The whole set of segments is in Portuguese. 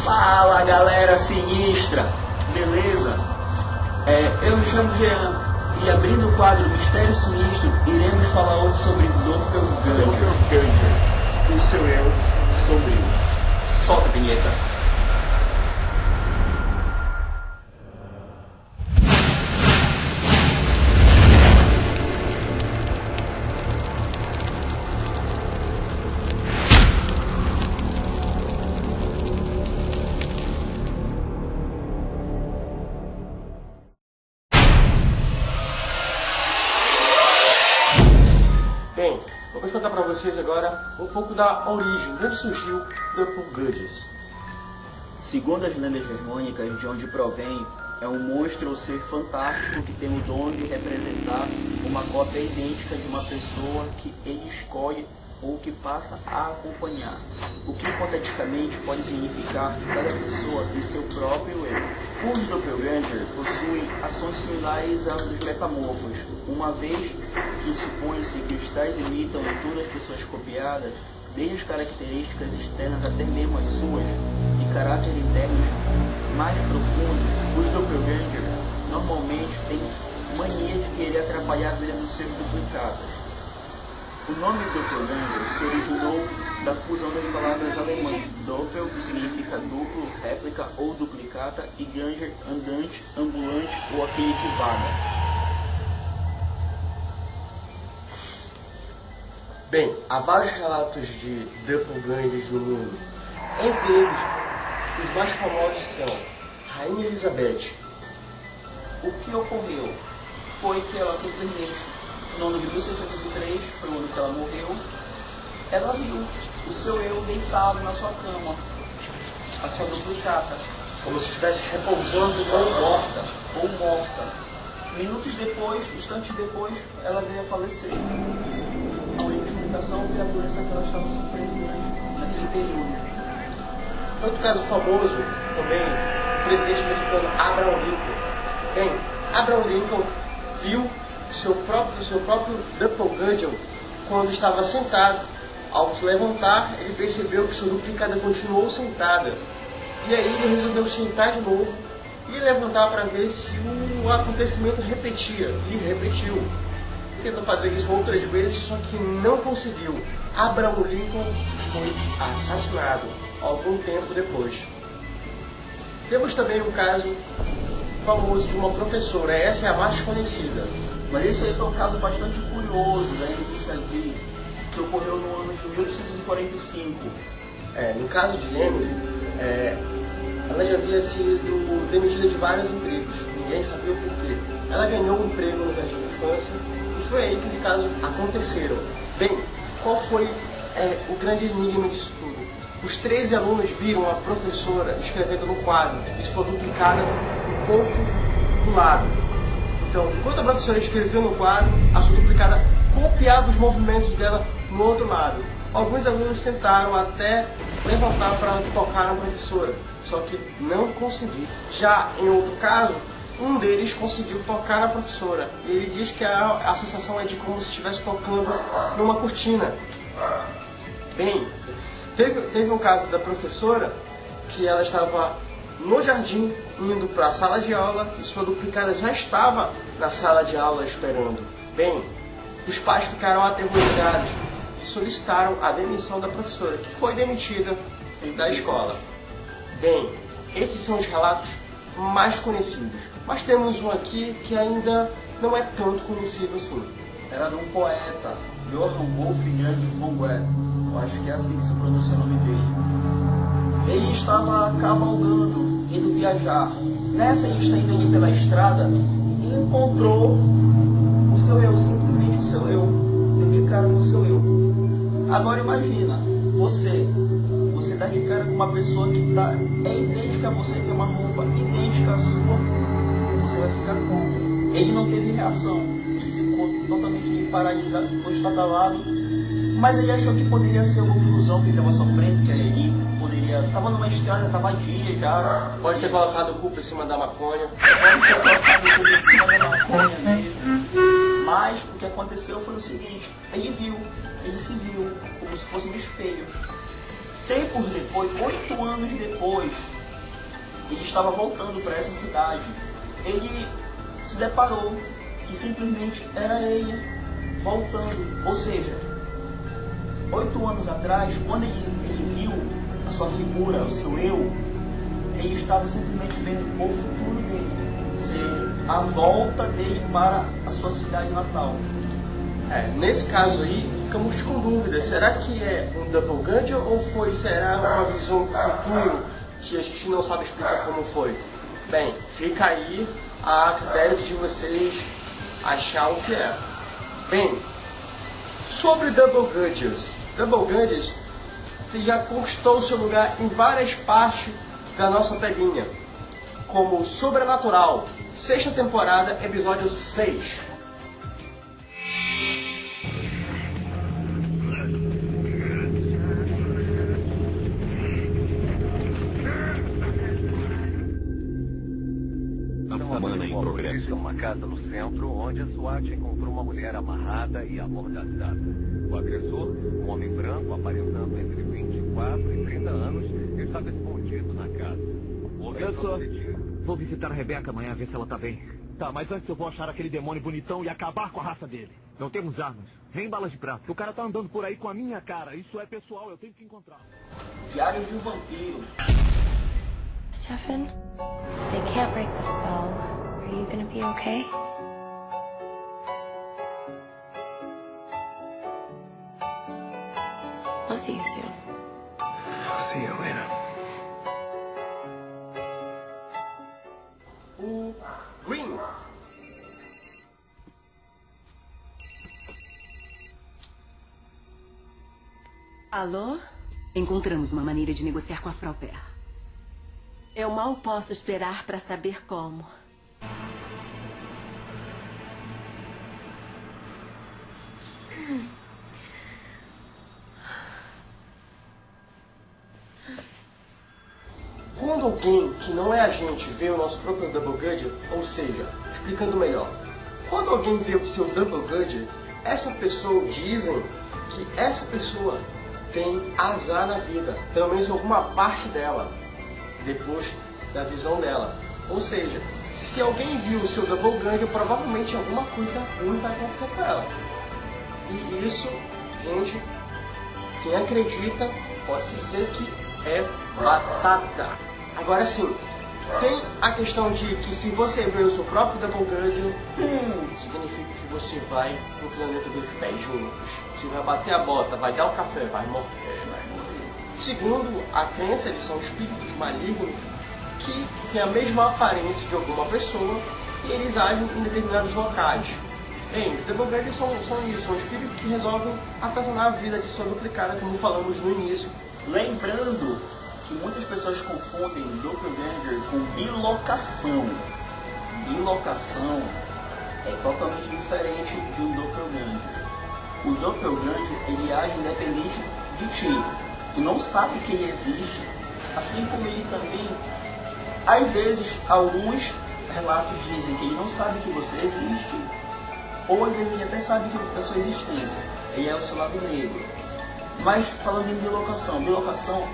Fala, galera sinistra, beleza? Eu me chamo Jean e abrindo o quadro Mistério Sinistro, iremos falar hoje sobre Doppelganger, o seu eu sombrio. Solta a vinheta. Bem, vamos contar para vocês agora um pouco da origem, de onde surgiu Doppelgangers. Segundo as lendas germânicas, de onde provém, é um monstro ou ser fantástico que tem o dom de representar uma cópia idêntica de uma pessoa que ele escolhe ou que passa a acompanhar, o que hipoteticamente pode significar que cada pessoa tem seu próprio eu. Os Doppelganger possuem ações similares às dos metamorfos, uma vez que supõe-se que os tais imitam em todas as pessoas copiadas, desde as características externas até mesmo as suas, de caráter internos mais profundos. Os Doppelganger normalmente têm mania de querer atrapalhar a vida dos seus duplicados. O nome Doppelganger se originou da fusão das palavras alemãs Doppel, que significa duplo, réplica ou duplicata, e Ganger, andante, ambulante ou aquele que vaga. Bem, há vários relatos de Doppelgangers no mundo. Entre eles, os mais famosos são Rainha Elizabeth. O que ocorreu foi que ela simplesmente, no ano de 1603, foi o ano que ela morreu, ela viu o seu eu deitado na sua cama, a sua duplicata, Como se estivesse repousando ou morta. Minutos depois, instantes depois, ela veio a falecer. A única explicação foi a doença que ela estava sofrendo naquele período. Outro caso famoso também, o presidente americano Abraham Lincoln. Bem, Abraham Lincoln viu o seu próprio Doppelganger quando estava sentado. Ao se levantar, ele percebeu que sua duplicada continuou sentada. E aí ele resolveu sentar de novo e levantar para ver se o acontecimento repetia. E repetiu. Tentou fazer isso outras vezes, só que não conseguiu. Abraham Lincoln foi assassinado algum tempo depois. Temos também um caso famoso de uma professora, essa é a mais conhecida. Mas esse aí foi um caso bastante curioso da Emily, que ocorreu no ano de 1845. No caso de Emily, ela já havia sido demitida de vários empregos, ninguém sabia o porquê. Ela ganhou um emprego no jardim de infância e foi aí que os casos aconteceram. Bem, qual foi o grande enigma disso tudo? Os 13 alunos viram a professora escrevendo no quadro e sua duplicada um pouco do lado. Então, enquanto a professora escreveu no quadro, a sua duplicada copiava os movimentos dela no outro lado. Alguns alunos tentaram até levantar para tocar na professora, só que não conseguiram. Já em outro caso, um deles conseguiu tocar na professora. E ele diz que a sensação é de como se estivesse tocando numa cortina. Bem, teve um caso da professora que ela estava no jardim, indo para a sala de aula, e sua duplicada já estava na sala de aula esperando. Bem, os pais ficaram aterrorizados e solicitaram a demissão da professora, que foi demitida da escola. Bem, esses são os relatos mais conhecidos, mas temos um aqui que ainda não é tanto conhecido assim. Era de um poeta, Johann Wolfgang von Goethe. Eu acho que é assim que se pronuncia o nome dele. Ele estava cavalgando, indo viajar. Nessa, ele está indo pela estrada e encontrou o seu eu, simplesmente o seu eu. Deu de cara com o seu eu. Agora imagina, você dá de cara com uma pessoa que é idêntica a você, tem uma roupa idêntica à sua, você vai ficar como? Ele não teve reação, ele ficou totalmente paralisado, ficou estatalado, mas ele achou que poderia ser uma ilusão que ele estava sofrendo, que ele estava numa estrada, estava dia já. Pode ter colocado culpa em cima da maconha. Pode ter colocado culpa em cima da maconha mesmo. Mas o que aconteceu foi o seguinte, ele se viu como se fosse no espelho. Tempo tempos depois, 8 anos depois, ele estava voltando para essa cidade. Ele se deparou que simplesmente era ele voltando. Ou seja, 8 anos atrás, quando ele viu a sua figura, o seu eu, ele estava simplesmente vendo o futuro dele, ser a volta dele para a sua cidade natal. Nesse caso aí, ficamos com dúvida. Será que é um doppelganger ou será uma visão do futuro que a gente não sabe explicar como foi? Bem, fica aí a critério de vocês achar o que é. Bem, sobre doppelgangers. Doppelgangers já conquistou seu lugar em várias partes da nossa telinha, como Sobrenatural, 6ª temporada, episódio 6. Uma casa no centro, onde a SWAT encontrou uma mulher amarrada e amordaçada. O agressor, um homem branco aparentando entre 24 e 30 anos, estava escondido na casa. Vou visitar a Rebeca amanhã, ver se ela tá bem. Tá, mas antes eu vou achar aquele demônio bonitão e acabar com a raça dele. Não temos armas, nem balas de prata. O cara tá andando por aí com a minha cara. Isso é pessoal, eu tenho que encontrar. Diário de um Vampiro. Stefan, if they can't break the spell, are you gonna be okay? I'll see you soon. I'll see you later. O Green. Alô? Encontramos uma maneira de negociar com a Frauper. Eu mal posso esperar para saber como. Quando alguém que não é a gente vê o nosso próprio doppelganger, ou seja, explicando melhor, quando alguém vê o seu doppelganger, essa pessoa, dizem que essa pessoa tem azar na vida, pelo menos em alguma parte dela, depois da visão dela. Ou seja, se alguém viu o seu doppelganger, provavelmente alguma coisa ruim vai acontecer com ela. E isso, gente, quem acredita pode-se dizer que é batata. Agora sim, tem a questão de que se você vê o seu próprio doppelganger, significa que você vai pro planeta dos pés juntos. Você vai bater a bota, vai dar o café, vai morrer. Segundo a crença, eles são espíritos malignos que têm a mesma aparência de alguma pessoa e eles agem em determinados locais. Bem, os doppelgangers são isso, são espíritos que resolvem atazanar a vida de sua duplicada, como falamos no início. Lembrando que muitas pessoas confundem doppelganger com bilocação. Bilocação é totalmente diferente de um doppelganger. O doppelganger, ele age independente de ti. Tu não sabe que ele existe, assim como ele também, às vezes, alguns relatos dizem que ele não sabe que você existe, ou às vezes ele até sabe da sua existência. Ele é o seu lado negro. Mas falando em bilocação,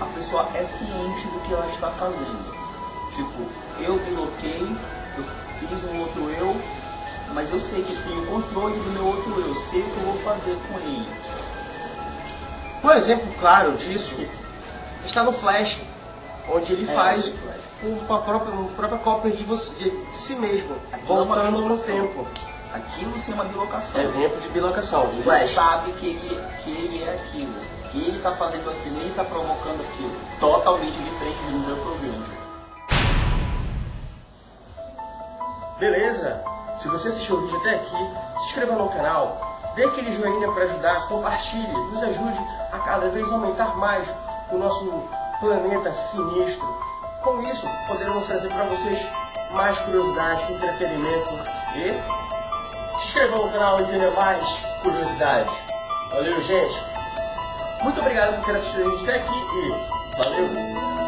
a pessoa é ciente do que ela está fazendo. Tipo, eu biloquei, eu fiz um outro eu, mas eu sei que tenho controle do meu outro eu, sei o que eu vou fazer com ele. Um exemplo claro disso está no Flash, onde ele faz uma própria cópia de si mesmo, voltando no tempo. Aquilo sim é uma bilocação. Exemplo de bilocação. O Ele Flash sabe que ele é aquilo, que ele está fazendo aquilo, ele está provocando aquilo. Totalmente diferente de um doppelganger. Beleza? Se você assistiu o vídeo até aqui, se inscreva no canal, dê aquele joinha para ajudar, compartilhe, nos ajude a cada vez aumentar mais o nosso planeta sinistro. Com isso, poderemos trazer para vocês mais curiosidade, entretenimento e se inscreva no canal e tenha mais curiosidades. Valeu, gente! Muito obrigado por ter assistido a gente até aqui e valeu!